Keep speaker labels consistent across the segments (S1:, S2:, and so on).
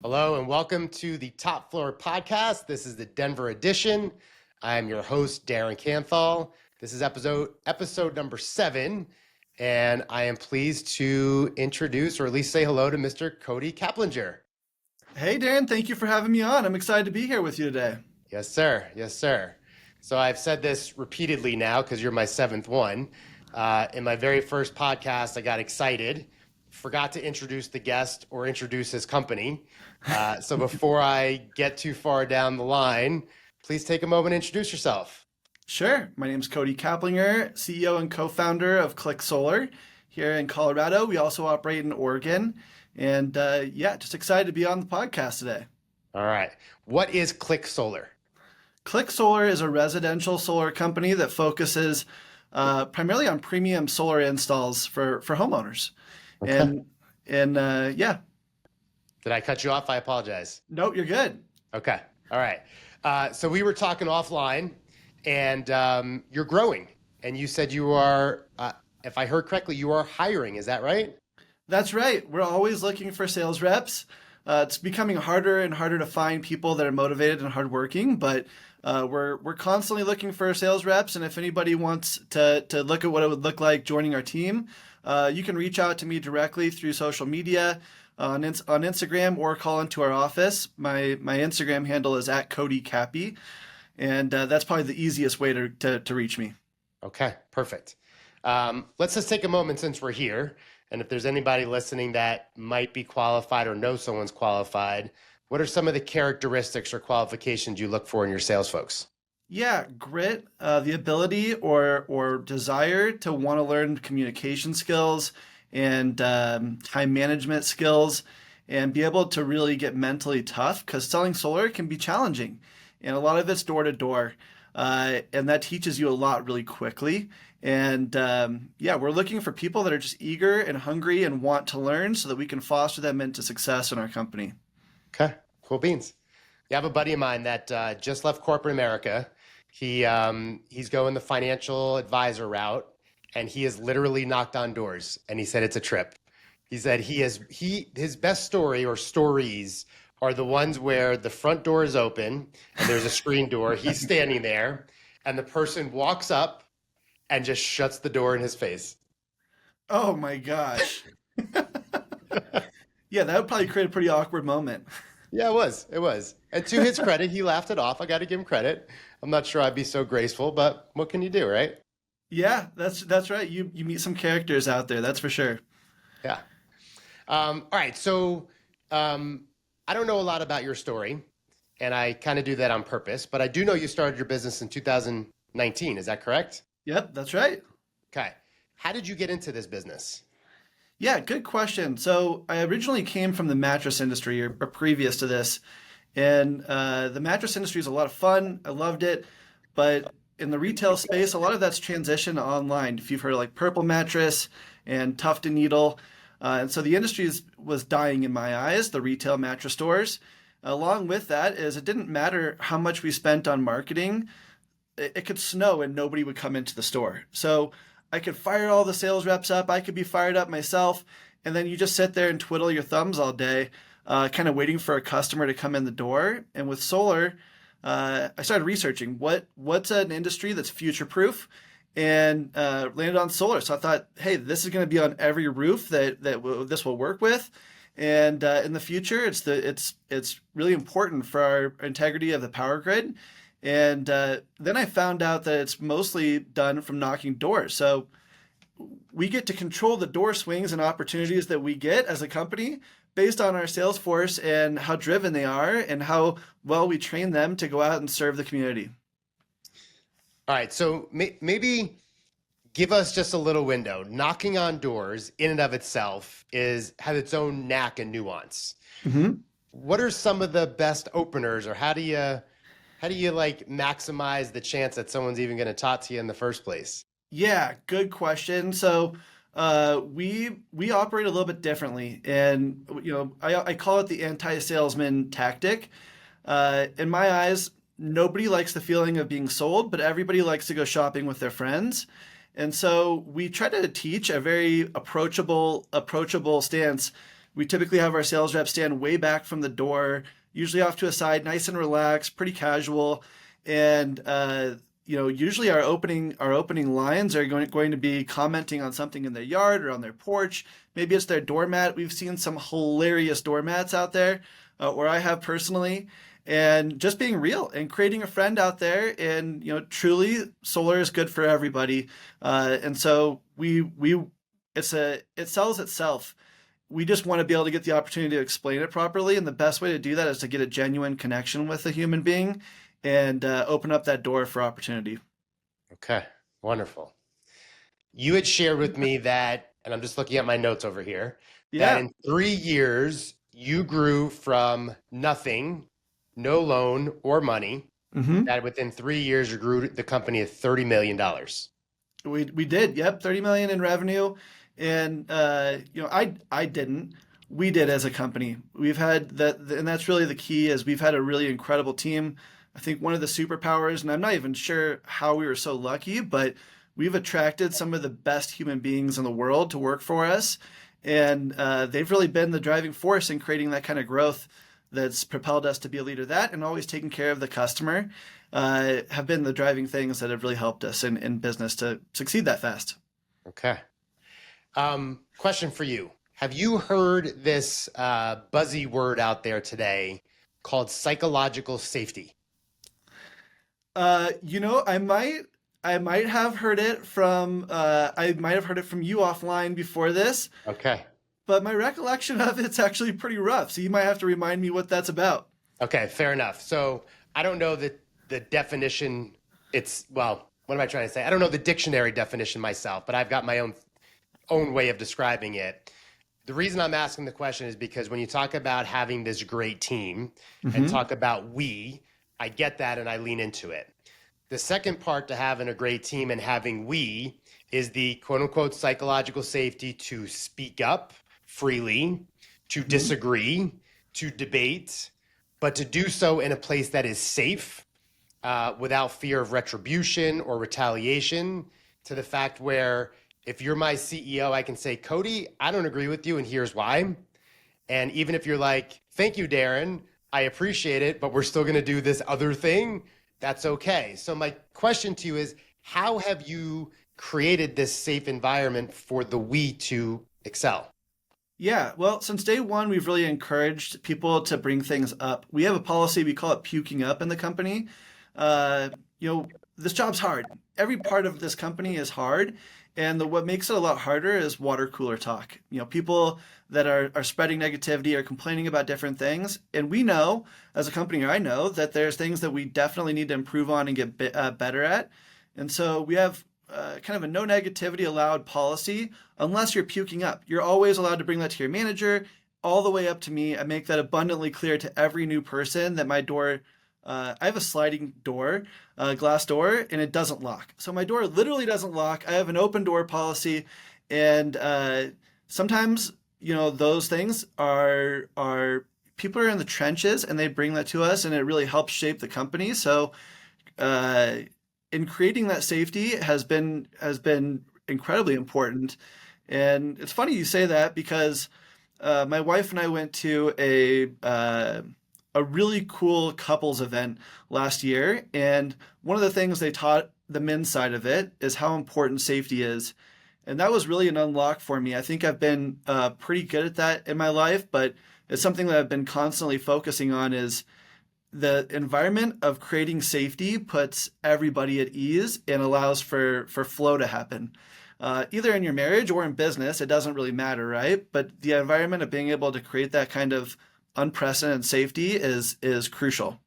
S1: Hello and welcome to the Top Floor Podcast. This is the Denver edition. I am your host, Darren Canthal. This is episode number 7, and I am pleased to introduce, or at least say hello to Mr. Cody Caplinger.
S2: Hey, Darren, thank you for having me on. I'm excited to be here with you today.
S1: Yes, sir. Yes, sir. So I've said this repeatedly now because you're my 7th one. In my very first podcast, I got excited, forgot to introduce the guest or introduce his company. So before I get too far down the line, please take a moment and introduce yourself.
S2: Sure. My name is Cody Caplinger, CEO and co-founder of Click Solar here in Colorado. We also operate in Oregon. And just excited to be on the podcast today.
S1: All right. What is Click Solar?
S2: Click Solar is a residential solar company that focuses primarily on premium solar installs for homeowners.
S1: Okay.
S2: And
S1: Did I cut you off? I apologize.
S2: No, you're good.
S1: Okay. All right. So we were talking offline, and you're growing. And you said you are, if I heard correctly, you are hiring. Is that right?
S2: That's right. We're always looking for sales reps. It's becoming harder and harder to find people that are motivated and hardworking, but we're constantly looking for sales reps. And if anybody wants to look at what it would look like joining our team, you can reach out to me directly through social media on Instagram or call into our office. My Instagram handle is @CodyCappy, and that's probably the easiest way to reach me.
S1: Okay, perfect. Let's just take a moment since we're here. And if there's anybody listening that might be qualified or knows someone's qualified, what are some of the characteristics or qualifications you look for in your sales folks?
S2: Yeah, grit, the ability or desire to want to learn communication skills and time management skills and be able to really get mentally tough, because selling solar can be challenging. And a lot of it's door to door. And that teaches you a lot really quickly. And we're looking for people that are just eager and hungry and want to learn so that we can foster them into success in our company.
S1: Okay, cool beans. You have a buddy of mine that just left corporate America. He's going the financial advisor route, and he has literally knocked on doors, and he said it's a trip. He said his best story or stories are the ones where the front door is open and there's a screen door. He's standing there, and the person walks up and just shuts the door in his face.
S2: Oh my gosh. Yeah, that would probably create a pretty awkward moment.
S1: Yeah, it was. And to his credit, he laughed it off. I got to give him credit. I'm not sure I'd be so graceful, but what can you do, right?
S2: Yeah, that's right. You meet some characters out there, that's for sure.
S1: Yeah. All right. So I don't know a lot about your story, and I kind of do that on purpose, but I do know you started your business in 2019. Is that correct?
S2: Yep, that's right.
S1: Okay. How did you get into this business?
S2: Yeah, good question. So I originally came from the mattress industry or previous to this. And the mattress industry is a lot of fun. I loved it. But in the retail space, a lot of that's transitioned online. If you've heard of like Purple Mattress and Tuft & Needle. And so the industry was dying in my eyes, the retail mattress stores. Along with that is it didn't matter how much we spent on marketing. It could snow and nobody would come into the store. So I could fire all the sales reps up. I could be fired up myself. And then you just sit there and twiddle your thumbs all day, kind of waiting for a customer to come in the door. And with solar, I started researching what's an industry that's future-proof, and landed on solar. So I thought, hey, this is going to be on every roof that this will work with. And in the future, it's really important for our integrity of the power grid. And then I found out that it's mostly done from knocking doors. So we get to control the door swings and opportunities that we get as a company based on our sales force and how driven they are and how well we train them to go out and serve the community.
S1: All right. So maybe give us just a little window. Knocking on doors in and of itself has its own knack and nuance.
S2: Mm-hmm.
S1: What are some of the best openers, or how do you like maximize the chance that someone's even going to talk to you in the first place?
S2: Yeah, good question. So we operate a little bit differently, and I call it the anti-salesman tactic. In my eyes, nobody likes the feeling of being sold, but everybody likes to go shopping with their friends. And so we try to teach a very approachable stance We typically have our sales reps stand way back from the door, usually off to a side, nice and relaxed, pretty casual. And usually our opening lines are going to be commenting on something in their yard or on their porch. Maybe it's their doormat. We've seen some hilarious doormats out there, or I have personally. And just being real and creating a friend out there, and truly, solar is good for everybody. And so it sells itself. We just want to be able to get the opportunity to explain it properly, and the best way to do that is to get a genuine connection with a human being and open up that door for opportunity.
S1: Okay, wonderful. You had shared with me that, and I'm just looking at my notes over here, that in 3 years, you grew from nothing, no loan or money, that within 3 years, you grew the company to $30 million.
S2: We did, yep, 30 million in revenue. And I didn't. We did as a company. We've had that, and that's really the key. Is we've had a really incredible team. I think one of the superpowers, and I'm not even sure how we were so lucky, but we've attracted some of the best human beings in the world to work for us, and they've really been the driving force in creating that kind of growth that's propelled us to be a leader. That and always taking care of the customer have been the driving things that have really helped us in business to succeed that fast.
S1: Okay. Question for you. Have you heard this buzzy word out there today called psychological safety?
S2: I might have heard it from you offline before this.
S1: Okay.
S2: But my recollection of it's actually pretty rough. So you might have to remind me what that's about.
S1: Okay, fair enough. So I don't know the definition. What am I trying to say? I don't know the dictionary definition myself, but I've got my own way of describing it. The reason I'm asking the question is because when you talk about having this great team and talk about I get that and I lean into it. The second part to having a great team and having is the quote unquote psychological safety to speak up freely, to disagree, to debate, but to do so in a place that is safe, without fear of retribution or retaliation, to the fact where if you're my CEO, I can say, Cody, I don't agree with you and here's why. And even if you're like, thank you, Darren, I appreciate it, but we're still going to do this other thing, that's okay. So my question to you is, how have you created this safe environment for the to excel?
S2: Yeah, well, since day one, we've really encouraged people to bring things up. We have a policy, we call it puking up in the company. This job's hard. Every part of this company is hard. And what makes it a lot harder is water cooler talk. People that are spreading negativity or complaining about different things. And we know, as a company, I know that there's things that we definitely need to improve on and get better at. And so we have kind of a no negativity allowed policy unless you're puking up. You're always allowed to bring that to your manager, all the way up to me. I make that abundantly clear to every new person that my door, I have a sliding door, glass door, and it doesn't lock. So my door literally doesn't lock. I have an open door policy. And sometimes, those things are people are in the trenches and they bring that to us and it really helps shape the company. So in creating that safety has been incredibly important. And it's funny you say that because my wife and I went to a really cool couples event last year. And one of the things they taught the men's side of it is how important safety is. And that was really an unlock for me. I think I've been pretty good at that in my life, but it's something that I've been constantly focusing on is the environment of creating safety puts everybody at ease and allows for flow to happen. Either in your marriage or in business, it doesn't really matter, right? But the environment of being able to create that kind of unprecedented safety is crucial.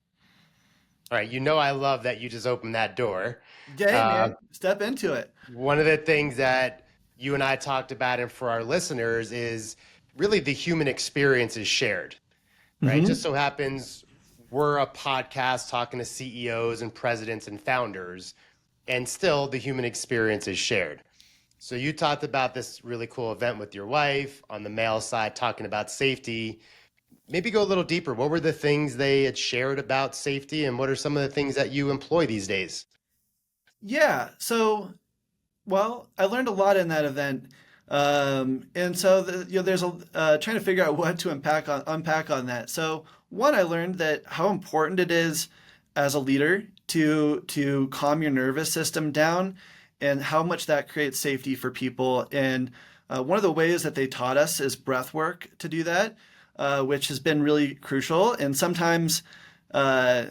S1: All right. I love that you just opened that door.
S2: Yeah, man, step into it.
S1: One of the things that you and I talked about, and for our listeners, is really the human experience is shared, right? Just so happens we're a podcast talking to CEOs and presidents and founders, and still the human experience is shared. So you talked about this really cool event with your wife on the male side, talking about safety. Maybe go a little deeper. What were the things they had shared about safety, and what are some of the things that you employ these days?
S2: Yeah. So, I learned a lot in that event. And so there's trying to figure out what to unpack on that. So one, I learned that how important it is as a leader to calm your nervous system down, and how much that creates safety for people. And one of the ways that they taught us is breath work to do that, which has been really crucial. And uh,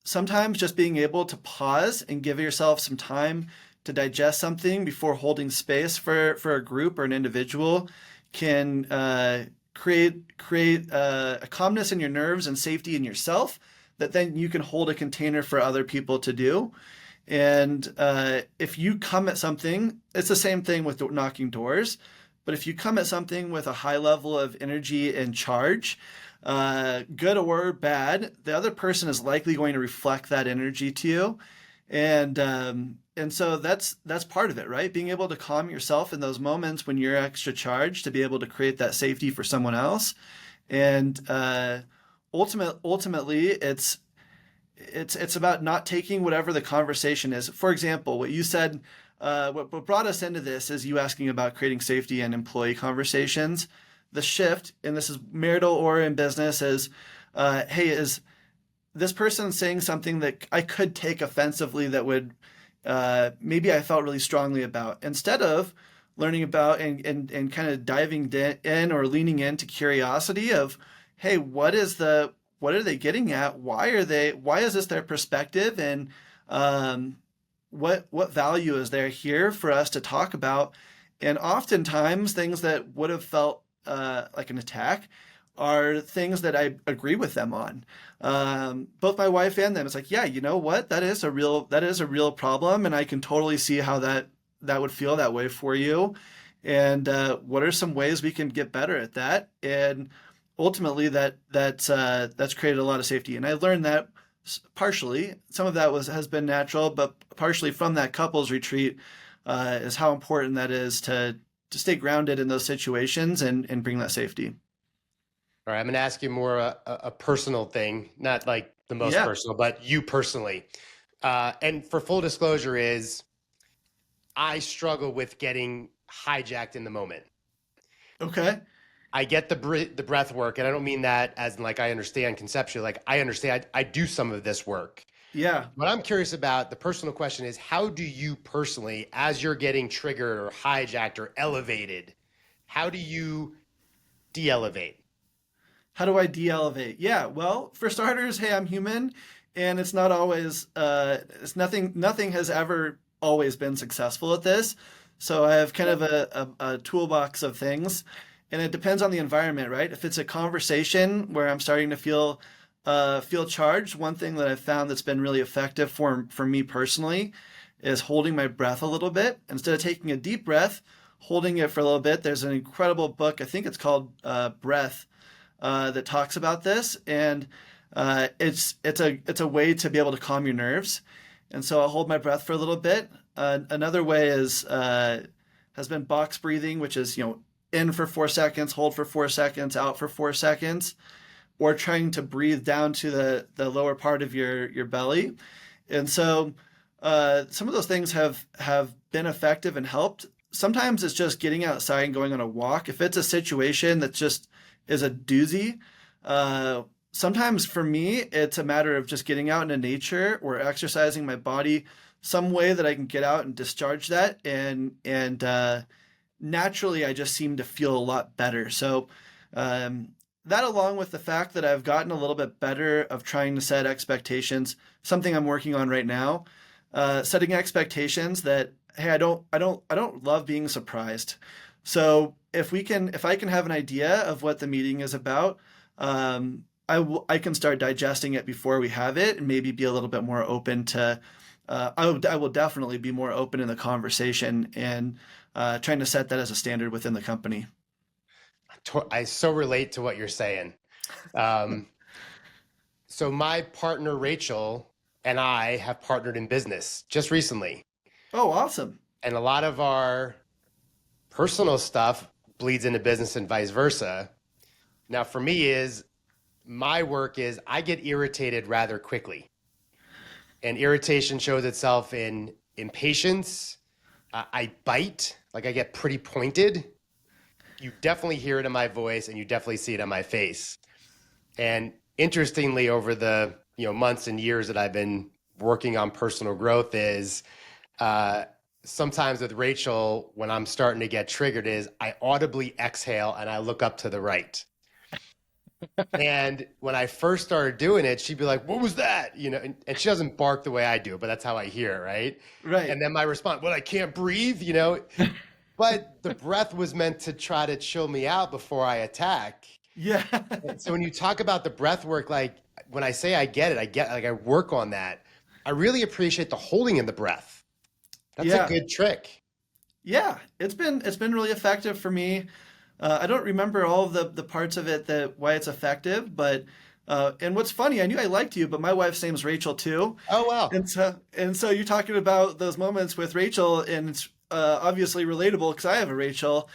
S2: sometimes just being able to pause and give yourself some time to digest something before holding space for a group or an individual can create a calmness in your nerves and safety in yourself that then you can hold a container for other people to do. And if you come at something, it's the same thing with knocking doors. But if you come at something with a high level of energy and charge, good or bad, the other person is likely going to reflect that energy to you. And so that's part of it, right? Being able to calm yourself in those moments when you're extra charged to be able to create that safety for someone else. And ultimately, it's about not taking whatever the conversation is. For example, what you said, what brought us into this is you asking about creating safety in employee conversations. The shift, and this is marital or in business, is, hey, is this person saying something that I could take offensively that would maybe I felt really strongly about? Instead of learning about and kind of diving in or leaning into curiosity of, hey, what are they getting at? Why is this their perspective? And what value is there here for us to talk about? And oftentimes things that would have felt like an attack are things that I agree with them on. Both my wife and them. It's like, yeah, you know what? That is a real problem, and I can totally see how that would feel that way for you. And what are some ways we can get better at that? And ultimately, that's created a lot of safety. And I learned that partially. Some of that has been natural, but partially from that couples retreat is how important that is to stay grounded in those situations and bring that safety.
S1: All right, I'm going to ask you more a personal thing, not like the most
S2: Yeah.
S1: personal, but you personally. And for full disclosure is I struggle with getting hijacked in the moment.
S2: Okay.
S1: I get the breath work, and I don't mean that as in like I understand conceptually. Like I understand, I do some of this work.
S2: Yeah.
S1: What I'm curious about, the personal question is, how do you personally, as you're getting triggered or hijacked or elevated, how do you de-elevate?
S2: How do I de-elevate? Yeah, well, for starters, hey, I'm human, and it's not always it's nothing has ever always been successful at this. So I have kind of a toolbox of things, and it depends on the environment, right? If it's a conversation where I'm starting to feel charged, one thing that I've found that's been really effective for me personally is holding my breath a little bit. Instead of taking a deep breath, holding it for a little bit. There's an incredible book, I think it's called Breath, that talks about this, and it's a way to be able to calm your nerves. And so I'll hold my breath for a little bit. Another way is has been box breathing, which is in for 4 seconds, hold for 4 seconds, out for 4 seconds, or trying to breathe down to the lower part of your belly. And so some of those things have been effective and helped. Sometimes it's just getting outside and going on a walk. If it's a situation that just is a doozy, sometimes for me, it's a matter of just getting out into nature or exercising my body some way that I can get out and discharge that. And naturally, I just seem to feel a lot better. So that, along with the fact that I've gotten a little bit better of trying to set expectations, something I'm working on right now, setting expectations that, hey, I don't love being surprised. So if I can have an idea of what the meeting is about, I can start digesting it before we have it, and maybe be a little bit more open to. I will definitely be more open in the conversation and trying to set that as a standard within the company.
S1: I so relate to what you're saying. Um, so my partner Rachel and I have partnered in business just recently,
S2: Oh, awesome.
S1: and a lot of our personal stuff bleeds into business and vice versa. Now, for me, is my work is I get irritated rather quickly, and irritation shows itself in impatience. I bite. like I get pretty pointed, you definitely hear it in my voice and you definitely see it on my face. And interestingly, over the months and years that I've been working on personal growth is sometimes with Rachel, when I'm starting to get triggered, is I audibly exhale and I look up to the right. And when I first started doing it, she'd be like, "What was that?" And she doesn't bark the way I do, but that's how I hear it, right?
S2: Right.
S1: And then my response, "Well, I can't breathe," But the breath was meant to try to chill me out before I attack.
S2: Yeah.
S1: So when you talk about the breath work, like when I say I get it, I work on that. I really appreciate the holding in the breath. That's a good trick.
S2: Yeah, it's been really effective for me. I don't remember all of the parts of it that why it's effective, but and what's funny, I knew I liked you, but my wife's name's Rachel too.
S1: Oh, wow.
S2: And so you're talking about those moments with Rachel, and it's obviously relatable because I have a Rachel,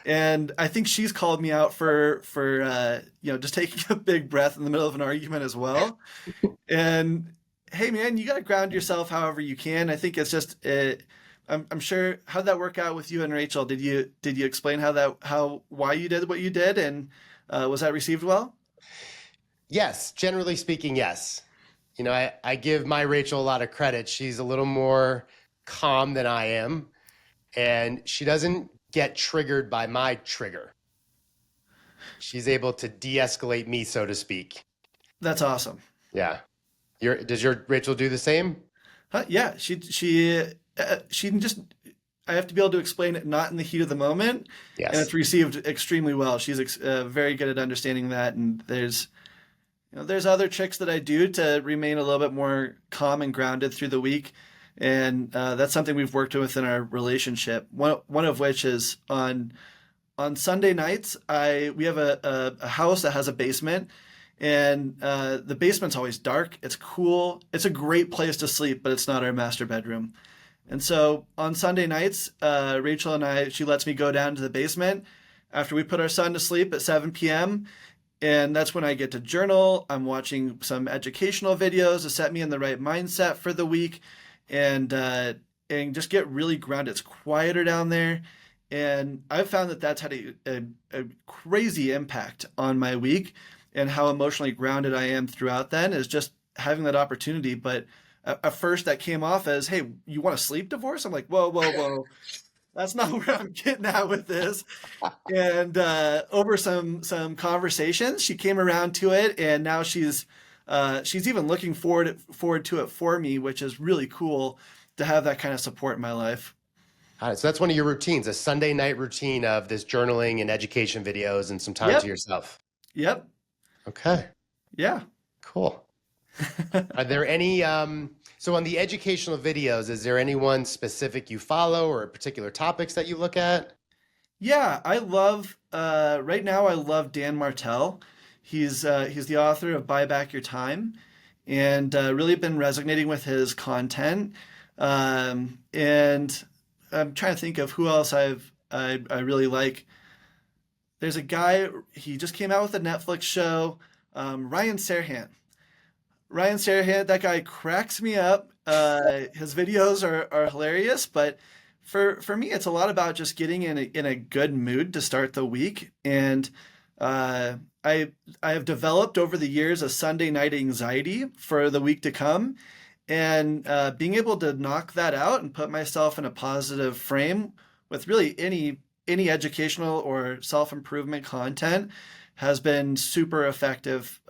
S2: and I think she's called me out for just taking a big breath in the middle of an argument as well. And hey, man, you got to ground yourself however you can. I think it's just I'm sure. How'd that work out with you and Rachel? Did you explain why you did what you did, and was that received well?
S1: Yes, generally speaking, yes. I give my Rachel a lot of credit. She's a little more calm than I am, and she doesn't get triggered by my trigger. She's able to de-escalate me, so to speak.
S2: That's awesome.
S1: Yeah. Does your Rachel do the same?
S2: Yeah, she can just. I have to be able to explain it not in the heat of the moment,
S1: Yes.
S2: and it's received extremely well. She's very good at understanding that, and there's other tricks that I do to remain a little bit more calm and grounded through the week, and that's something we've worked with in our relationship. One of which is on Sunday nights. We have a house that has a basement. And the basement's always dark. It's cool. It's a great place to sleep, but it's not our master bedroom. And so on Sunday nights, Rachel and she lets me go down to the basement after we put our son to sleep at 7 p.m. And that's when I get to journal. I'm watching some educational videos to set me in the right mindset for the week, and just get really grounded. It's quieter down there. And I've found that that's had a crazy impact on my week, and how emotionally grounded I am throughout then is just having that opportunity. But at first that came off as, "Hey, you want a sleep divorce?" I'm like, whoa. That's not where I'm getting at with this. And over some conversations, she came around to it, and now she's even looking forward to it for me, which is really cool to have that kind of support in my life.
S1: All right, so that's one of your routines, a Sunday night routine of this journaling and education videos and some time to yourself.
S2: Yep.
S1: Okay.
S2: Yeah.
S1: Cool. Are there any, so on the educational videos, is there anyone specific you follow or particular topics that you look at?
S2: Yeah, I love, right now I love Dan Martell. He's the author of Buy Back Your Time, and really been resonating with his content. And I'm trying to think of who else I really like. There's a guy, he just came out with a Netflix show, Ryan Serhant. Ryan Serhant, that guy cracks me up. His videos are hilarious, but for me, it's a lot about just getting in a good mood to start the week. And I have developed over the years a Sunday night anxiety for the week to come. And being able to knock that out and put myself in a positive frame with really any educational or self-improvement content has been super effective.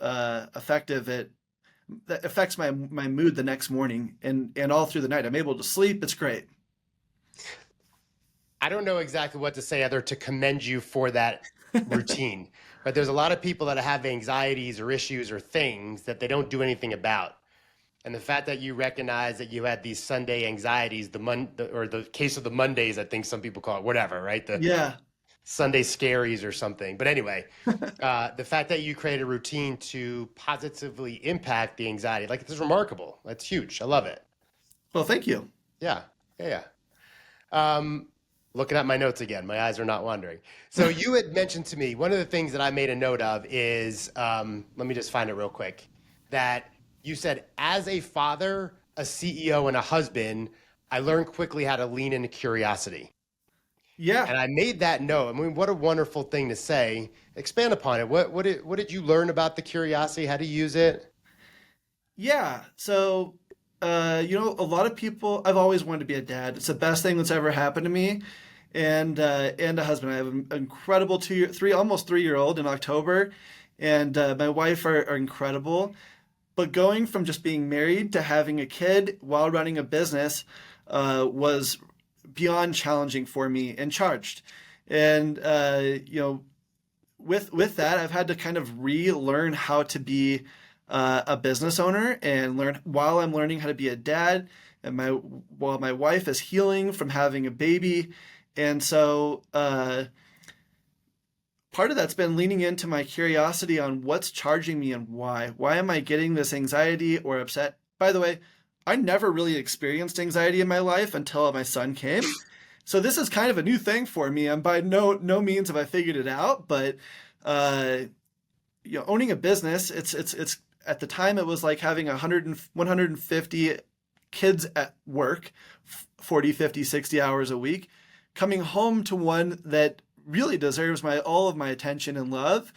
S2: That affects my mood the next morning and all through the night. I'm able to sleep. It's great.
S1: I don't know exactly what to say other to commend you for that routine, but there's a lot of people that have anxieties or issues or things that they don't do anything about. And the fact that you recognize that you had these Sunday anxieties, or the case of the Mondays, I think some people call it, whatever, right?
S2: Yeah.
S1: Sunday scaries or something. But anyway, the fact that you create a routine to positively impact the anxiety, like, it's remarkable. That's huge. I love it.
S2: Well, thank you.
S1: Yeah. Looking at my notes again, my eyes are not wandering. So you had mentioned to me, one of the things that I made a note of is, let me just find it real quick, that you said, as a father, a CEO, and a husband, I learned quickly how to lean into curiosity.
S2: Yeah.
S1: And I made that note. I mean, what a wonderful thing to say. Expand upon it. What did you learn about the curiosity? How to use it?
S2: Yeah. So, a lot of people, I've always wanted to be a dad. It's the best thing that's ever happened to me. And a husband. I have an incredible almost 3 year old in October. And my wife are incredible. But going from just being married to having a kid while running a business was beyond challenging for me and charged. And, with that, I've had to kind of relearn how to be a business owner and learn while I'm learning how to be a dad, and while my wife is healing from having a baby, and so part of that's been leaning into my curiosity on what's charging me and why. Why am I getting this anxiety or upset? By the way, I never really experienced anxiety in my life until my son came. So this is kind of a new thing for me. And by no means have I figured it out, but uh, owning a business, it's at the time it was like having 150 kids at work, 40, 50, 60 hours a week, coming home to one that really deserves all of my attention and love,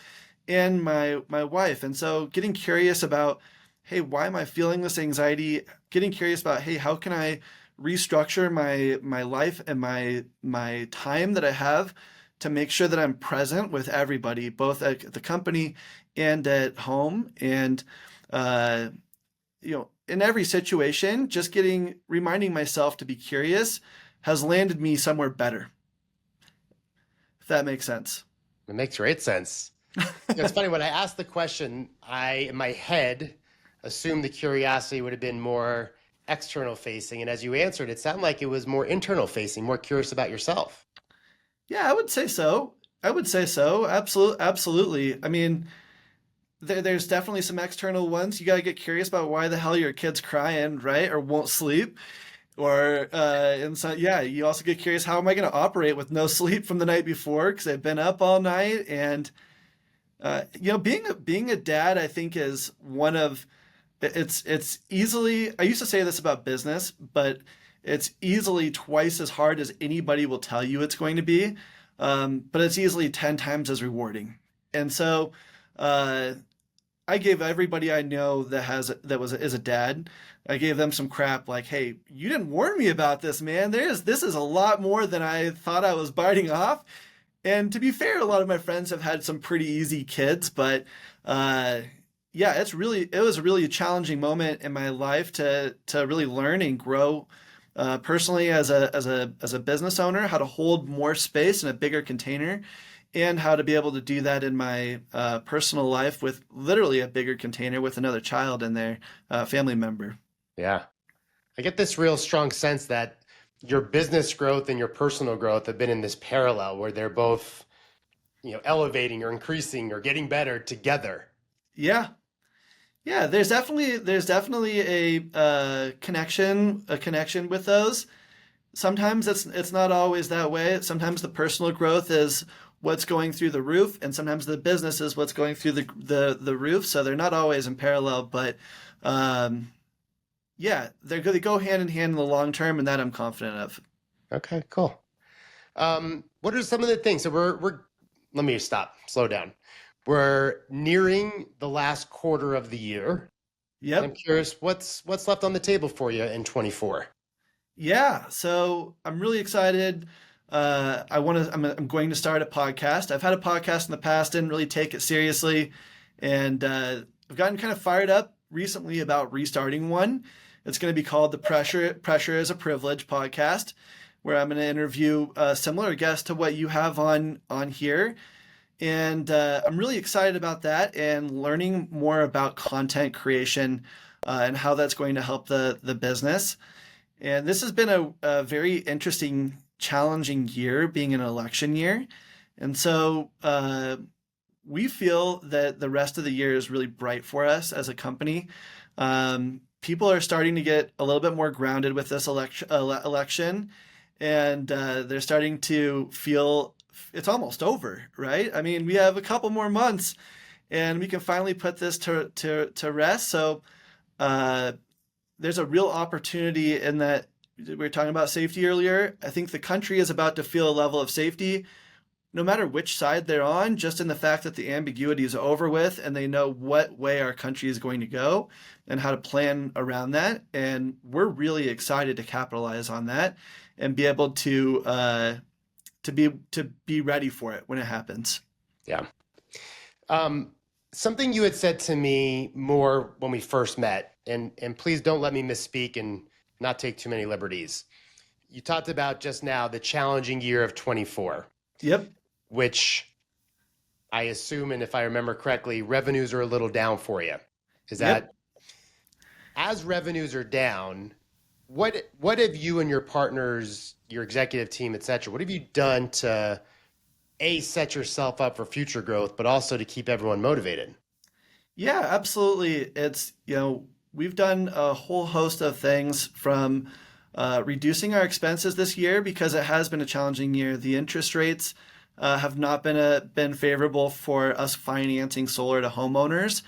S2: and my wife. And so getting curious about, hey, why am I feeling this anxiety? Getting curious about, hey, how can I restructure my life and my time that I have to make sure that I'm present with everybody, both at the company and at home. And uh, in every situation, just reminding myself to be curious has landed me somewhere better. If that makes sense.
S1: It makes great sense. It's funny when I asked the question, in my head assumed the curiosity would have been more external facing, and as you answered, it sounded like it was more internal facing, more curious about yourself.
S2: Yeah, I would say so. Absolutely. I mean, there's definitely some external ones. You got to get curious about why the hell your kid's crying, right? Or won't sleep. And so, yeah, you also get curious, how am I going to operate with no sleep from the night before? Because I've been up all night. And, being a dad, I think is it's easily, I used to say this about business, but it's easily twice as hard as anybody will tell you it's going to be. But it's easily 10 times as rewarding. And so, uh, I gave everybody I know is a dad. I gave them some crap like, "Hey, you didn't warn me about this, man. This is a lot more than I thought I was biting off." And to be fair, a lot of my friends have had some pretty easy kids, but uh, yeah, it was a really challenging moment in my life to really learn and grow personally as a business owner, how to hold more space in a bigger container, and how to be able to do that in my personal life with literally a bigger container with another child and their family member.
S1: Yeah. I get this real strong sense that your business growth and your personal growth have been in this parallel where they're both, elevating or increasing or getting better together.
S2: Yeah, yeah. There's definitely a connection with those. Sometimes it's not always that way. Sometimes the personal growth is what's going through the roof, and sometimes the business is what's going through the roof. So they're not always in parallel, but um, yeah, they go hand in hand in the long term, and that I'm confident of.
S1: Okay, cool. What are some of the things? So let me stop, slow down. We're nearing the last quarter of the year. And I'm
S2: Yep.
S1: curious, what's left on the table for you in 24?
S2: Yeah, so I'm really excited. I'm going to start a podcast. I've had a podcast in the past, didn't really take it seriously, and I've gotten kind of fired up recently about restarting one. It's going to be called the Pressure is a Privilege podcast, where I'm going to interview a similar guests to what you have on here, and I'm really excited about that and learning more about content creation and how that's going to help the business. And this has been a very interesting, challenging year, being an election year. And so we feel that the rest of the year is really bright for us as a company. People are starting to get a little bit more grounded with this election, and they're starting to feel it's almost over, right? I mean, we have a couple more months, and we can finally put this to rest. So uh, there's a real opportunity in that we were talking about safety earlier. I think the country is about to feel a level of safety, no matter which side they're on, just in the fact that the ambiguity is over with and they know what way our country is going to go and how to plan around that. And we're really excited to capitalize on that and be able to be ready for it when it happens.
S1: Yeah. Something you had said to me more when we first met, and please don't let me misspeak and not take too many liberties. You talked about just now the challenging year of 24,
S2: Yep.
S1: which I assume, and if I remember correctly, revenues are a little down for you. Is
S2: Yep.
S1: that, as revenues are down, what have you and your partners, your executive team, et cetera, what have you done to set yourself up for future growth, but also to keep everyone motivated?
S2: Yeah, absolutely. It's, we've done a whole host of things from reducing our expenses this year because it has been a challenging year. The interest rates have not been favorable for us financing solar to homeowners,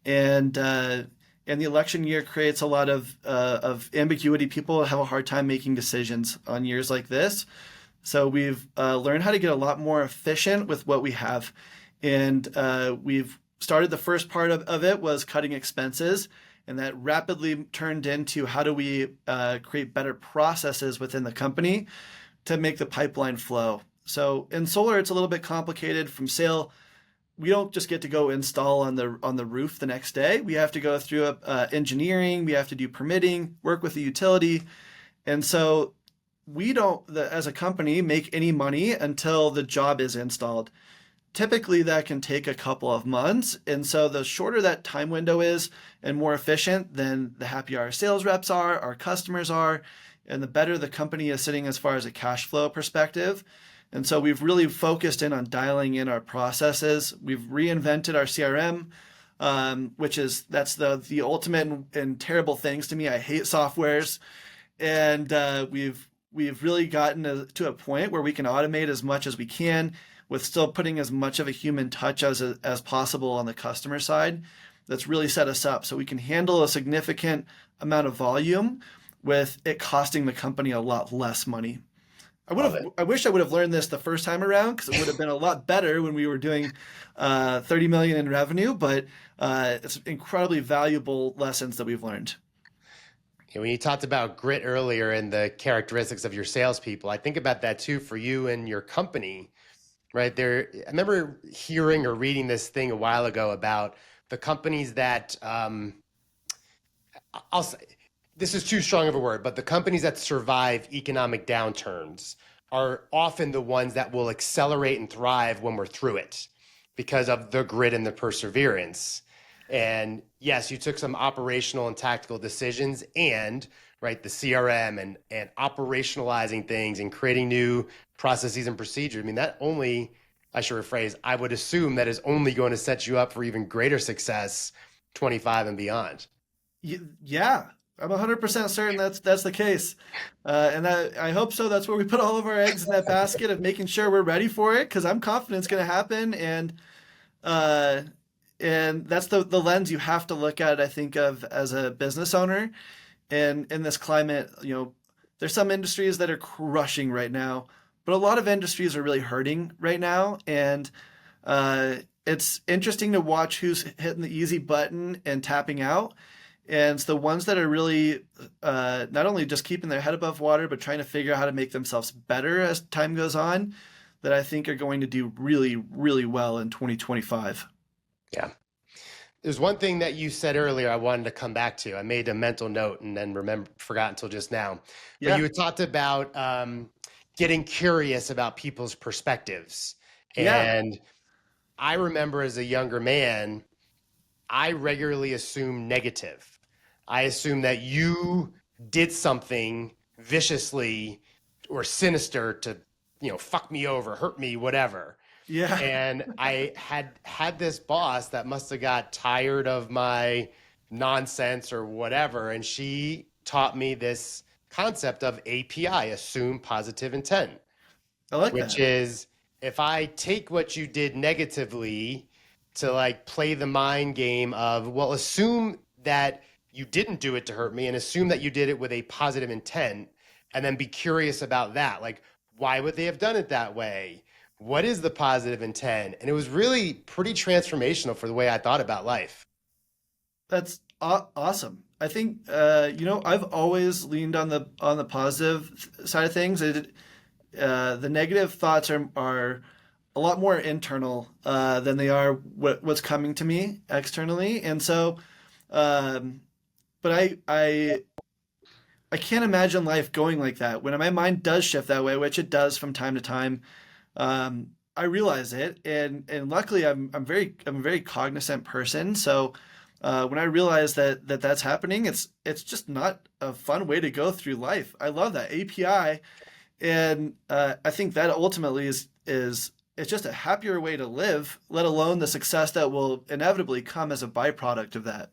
S2: and the election year creates a lot of ambiguity. People have a hard time making decisions on years like this. So we've learned how to get a lot more efficient with what we have, and we've started. The first part of it was cutting expenses, and that rapidly turned into how do we create better processes within the company to make the pipeline flow. So in solar, it's a little bit complicated. From sale, we don't just get to go install on the roof the next day. We have to go through engineering. We have to do permitting, work with the utility, and so we don't, as a company, make any money until the job is installed. Typically, that can take a couple of months, and so the shorter that time window is and more efficient, then the happier our sales reps are, our customers are, and the better the company is sitting as far as a cash flow perspective. And so we've really focused in on dialing in our processes. We've reinvented our CRM, that's the ultimate and terrible things to me. I hate softwares, and we've really gotten to a point where we can automate as much as we can with still putting as much of a human touch as possible on the customer side. That's really set us up so we can handle a significant amount of volume with it costing the company a lot less money. I wish I would have learned this the first time around, because it would have been a lot better when we were doing 30 million in revenue, but it's incredibly valuable lessons that we've learned.
S1: When you talked about grit earlier and the characteristics of your salespeople, I think about that too for you and your company, right? I remember hearing or reading this thing a while ago about the companies that, I'll say, this is too strong of a word, but the companies that survive economic downturns are often the ones that will accelerate and thrive when we're through it because of the grit and the perseverance. And yes, you took some operational and tactical decisions and right, the CRM and operationalizing things and creating new processes and procedures. I mean, I should rephrase, I would assume that is only going to set you up for even greater success 25 and beyond.
S2: Yeah, I'm 100% certain that's the case. And I hope so. That's where we put all of our eggs in that basket of making sure we're ready for it, because I'm confident it's going to happen. And that's the lens you have to look at, I think, of as a business owner. And in this climate, there's some industries that are crushing right now, but a lot of industries are really hurting right now. And it's interesting to watch who's hitting the easy button and tapping out. And it's the ones that are really not only just keeping their head above water, but trying to figure out how to make themselves better as time goes on, that I think are going to do really, really well in 2025.
S1: Yeah. There's one thing that you said earlier I wanted to come back to. I made a mental note and then forgot until just now.
S2: Yeah.
S1: But you had talked about getting curious about people's perspectives. And I remember as a younger man, I regularly assumed negative. I assumed that you did something viciously or sinister to, fuck me over, hurt me, whatever.
S2: Yeah.
S1: And I had this boss that must have got tired of my nonsense or whatever. And she taught me this concept of API, assume positive intent.
S2: I like that.
S1: Which is, if I take what you did negatively to play the mind game of, well, assume that you didn't do it to hurt me and assume that you did it with a positive intent, and then be curious about that. Like, why would they have done it that way? What is the positive intent? And it was really pretty transformational for the way I thought about life.
S2: That's awesome. I think I've always leaned on the positive side of things. The negative thoughts are a lot more internal than they are what's coming to me externally, and so, um, but I can't imagine life going like that. When my mind does shift that way, which it does from time to time, I realize it, and luckily I'm a very cognizant person. So when I realize that that's happening, it's just not a fun way to go through life. I love that API, and I think that ultimately is it's just a happier way to live, let alone the success that will inevitably come as a byproduct of that.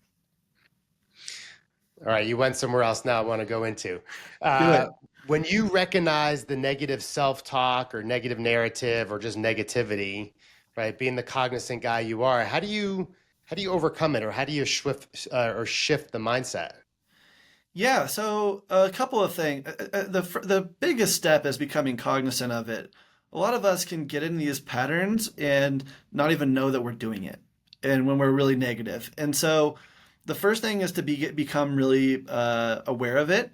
S1: All right, you went somewhere else now I want to go into.
S2: Do it.
S1: When you recognize the negative self-talk or negative narrative or just negativity, right? Being the cognizant guy you are, how do you overcome it, or how do you shift the mindset?
S2: Yeah, so a couple of things. The biggest step is becoming cognizant of it. A lot of us can get in these patterns and not even know that we're doing it, and when we're really negative. And so the first thing is to become really aware of it.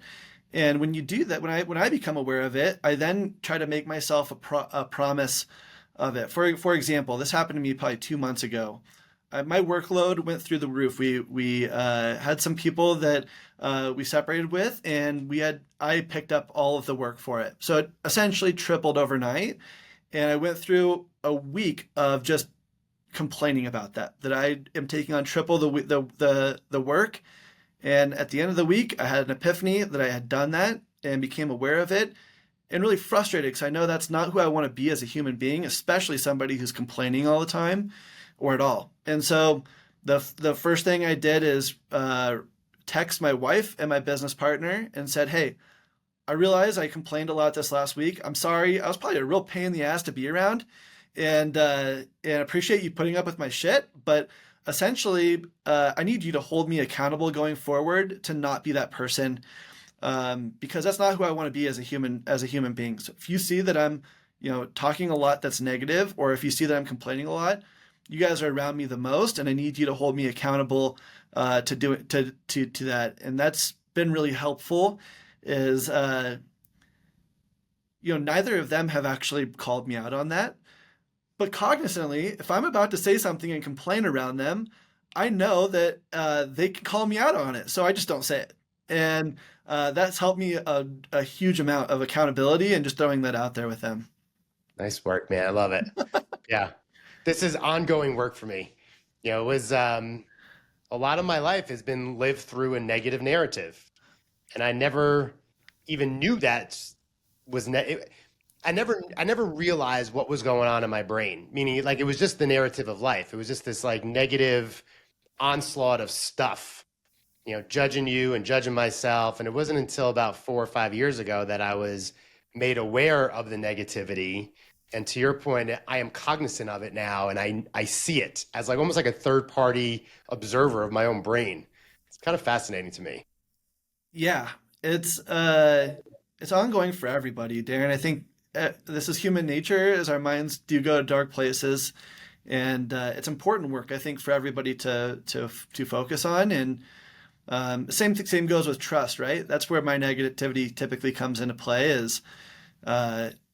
S2: And when you do that, when I become aware of it, I then try to make myself a promise of it. For example, this happened to me probably 2 months ago. My workload went through the roof. We had some people that we separated with, and I picked up all of the work for it. So it essentially tripled overnight, and I went through a week of just complaining about that I am taking on triple the work. And at the end of the week, I had an epiphany that I had done that and became aware of it, and really frustrated because I know that's not who I want to be as a human being, especially somebody who's complaining all the time or at all. And so the first thing I did is text my wife and my business partner and said, "Hey, I realize I complained a lot this last week. I'm sorry. I was probably a real pain in the ass to be around, and appreciate you putting up with my shit. But essentially, I need you to hold me accountable going forward to not be that person, because that's not who I want to be as a human being. So if you see that I'm, talking a lot that's negative, or if you see that I'm complaining a lot, you guys are around me the most, and I need you to hold me accountable to do it to that." And that's been really helpful. Is neither of them have actually called me out on that. But cognizantly, if I'm about to say something and complain around them, I know that they can call me out on it. So I just don't say it. And that's helped me a huge amount of accountability and just throwing that out there with them.
S1: Nice work, man. I love it. Yeah. This is ongoing work for me. It was a lot of my life has been lived through a negative narrative. And I never even knew that was I never realized what was going on in my brain. Meaning, like, it was just the narrative of life. It was just this like negative onslaught of stuff, judging you and judging myself. And it wasn't until about 4 or 5 years ago that I was made aware of the negativity. And to your point, I am cognizant of it now, and I see it as like almost like a third party observer of my own brain. It's kind of fascinating to me.
S2: Yeah, it's ongoing for everybody, Darren. I think this is human nature, as our minds do go to dark places, and it's important work, I think, for everybody to focus on. And same goes with trust, right? That's where my negativity typically comes into play. Is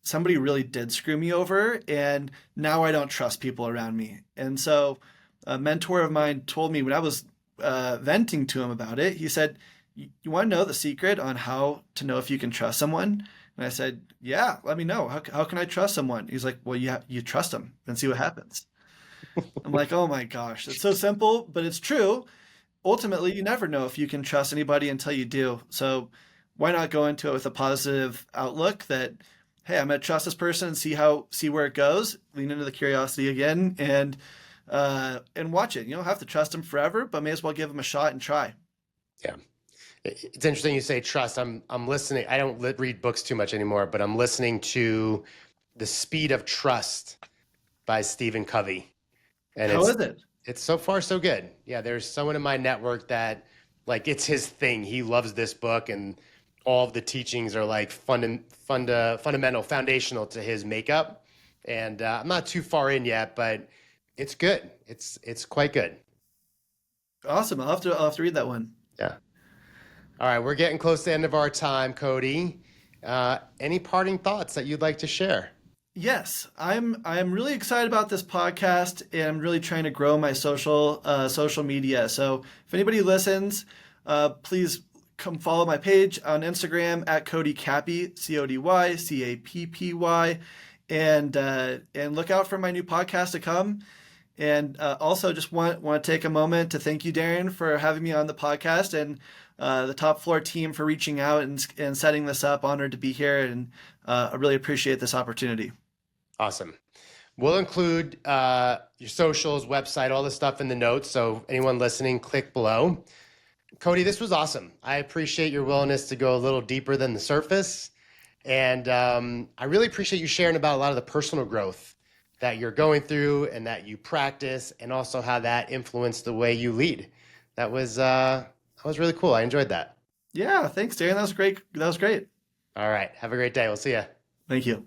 S2: somebody really did screw me over, and now I don't trust people around me. And so a mentor of mine told me when I was venting to him about it, he said, "You want to know the secret on how to know if you can trust someone?" And I said, "Yeah, let me know. How can I trust someone?" He's like, "Well, you trust them and see what happens." I'm like, "Oh my gosh, it's so simple, but it's true. Ultimately, you never know if you can trust anybody until you do. So why not go into it with a positive outlook that, hey, I'm gonna trust this person and see where it goes. Lean into the curiosity again, and watch it. You don't have to trust them forever, but may as well give them a shot and try."
S1: Yeah. It's interesting you say trust. I'm listening. I don't read books too much anymore, but I'm listening to The Speed of Trust by Stephen Covey. And
S2: How is it?
S1: it's so far so good. Yeah, there's someone in my network that like it's his thing. He loves this book, and all of the teachings are like fundamental, foundational to his makeup. And I'm not too far in yet, but it's good. It's quite good.
S2: Awesome. I'll have to read that one.
S1: Yeah. All right, we're getting close to the end of our time, Cody. Any parting thoughts that you'd like to share?
S2: Yes, I'm really excited about this podcast, and I'm really trying to grow my social media. So if anybody listens, please come follow my page on Instagram at Cody Cappy, CodyCappy, and look out for my new podcast to come. And also just want to take a moment to thank you, Darren, for having me on the podcast, and the Top Floor team for reaching out and setting this up. Honored to be here, and I really appreciate this opportunity.
S1: Awesome. We'll include your socials, website, all this stuff in the notes. So anyone listening, click below. Cody, this was awesome. I appreciate your willingness to go a little deeper than the surface. And I really appreciate you sharing about a lot of the personal growth that you're going through and that you practice, and also how that influenced the way you lead. That was really cool. I enjoyed that.
S2: Yeah, thanks, Darren. That was great.
S1: All right. Have a great day. We'll see you.
S2: Thank you.